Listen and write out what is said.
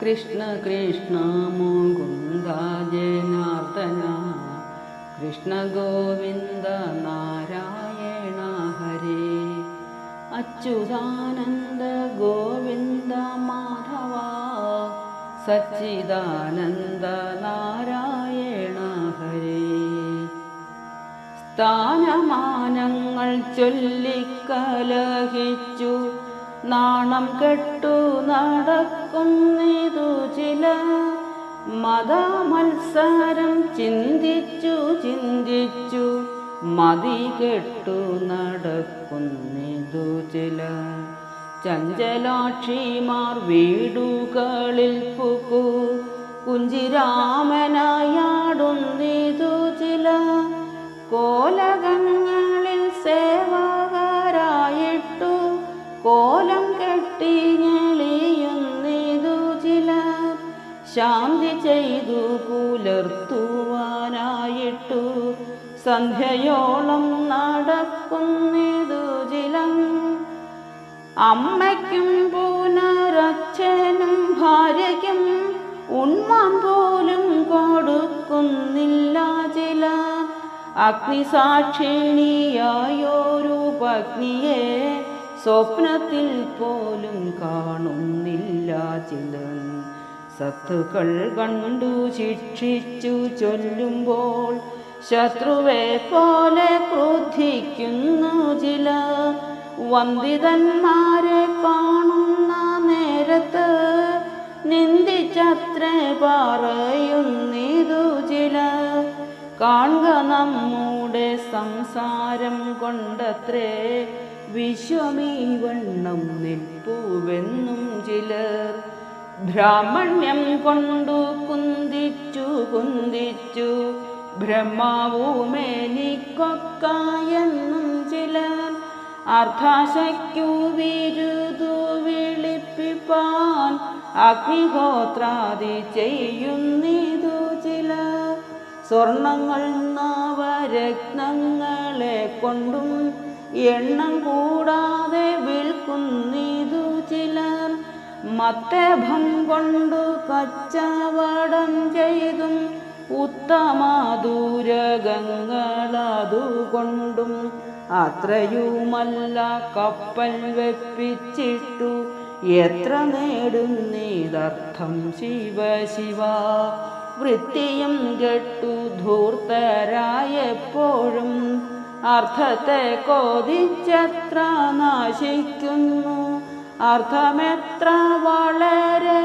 കൃഷ്ണ കൃഷ്ണ മുകുന്ദ ജനാർദ്ദന കൃഷ്ണ ഗോവിന്ദ നാരായണ ഹരേ അച്യുതാനന്ദ ഗോവിന്ദ മാധവ സച്ചിദാനന്ദ നാരായണ ഹരേ. സ്ഥാനമാനങ്ങൾ ചൊല്ലിക്കലഹിച്ചു നാണം കെട്ടു നടക്കുന്നിതു ചില മതമത്സരം ചിന്തിച്ചു ചിന്തിച്ചു മതി കെട്ടു നടക്കുന്നിതു ചില ചഞ്ചലാക്ഷിമാർ വീടുകളിൽ പുകു കുഞ്ചിരാമനായാടുന്നിതു ചില കോലകങ്ങളിൽ സേവകരായിട്ടു കോലം കെട്ടി ഞെളിയുന്നിതു ചില ശാന്തി ചെയ്തു പുലർത്തുവാനായിട്ടു സന്ധ്യയോളം നടക്കുന്നിതു ചില അമ്മയ്ക്കും പുനരച്ഛനും ഭാര്യയ്ക്കും ഉണ്മാൻ പോലും കൊടുക്കുന്നില്ല ചില അഗ്നിസാക്ഷിണിയായൊരു പത്നിയെ സ്വപ്നത്തിൽ പോലും കാണുന്നില്ല ചിലൻ സത്തുക്കൾ കണ്ടു ശിക്ഷിച്ചു ചൊല്ലുമ്പോൾ ശത്രുവെ പോലെ ക്രോധിക്കുന്നു ചില വന്ദിതന്മാരെ കാണുന്ന നേരത്ത് നിന്ദിച്ചത്രേ പറയുന്നിതു ചില കാണുക നമ്മുടെ സംസാരം കൊണ്ടത്രേ വിശ്വമീ വണ്ണം നിൽപ്പുവെന്നും ചിലർ ബ്രാഹ്മണ്യം കൊണ്ടു കുന്തിച്ചു കുന്തിച്ചു ബ്രഹ്മാവുമേനിക്കൊക്കായെന്നും ചിലർ അർത്ഥാശയ്ക്കു വിരുതു വിളിപ്പിപ്പാൻ അഗ്നിഹോത്രാദി ചെയ്യുന്നിതു ചില സ്വർണങ്ങൾ നവരത്നങ്ങളെ കൊണ്ടും എണ്ണം കൂടാതെ വിൽക്കുന്നിതു ചിലർ മത്തേഭം കൊണ്ടു കച്ചവടം ചെയ്തും ഉത്തമാധുരകങ്ങളതുകൊണ്ടും അത്രയുമല്ല കപ്പൽ വെപ്പിച്ചിട്ടു എത്ര നേടുന്നീതർത്ഥം ശിവ ശിവ വൃത്തിയും കെട്ടു ധൂർത്തരായെപ്പോഴും അർത്ഥത്തെ കോതിച്ചെത്ര നാശിക്കുന്നു അർത്ഥമെത്ര വളരെ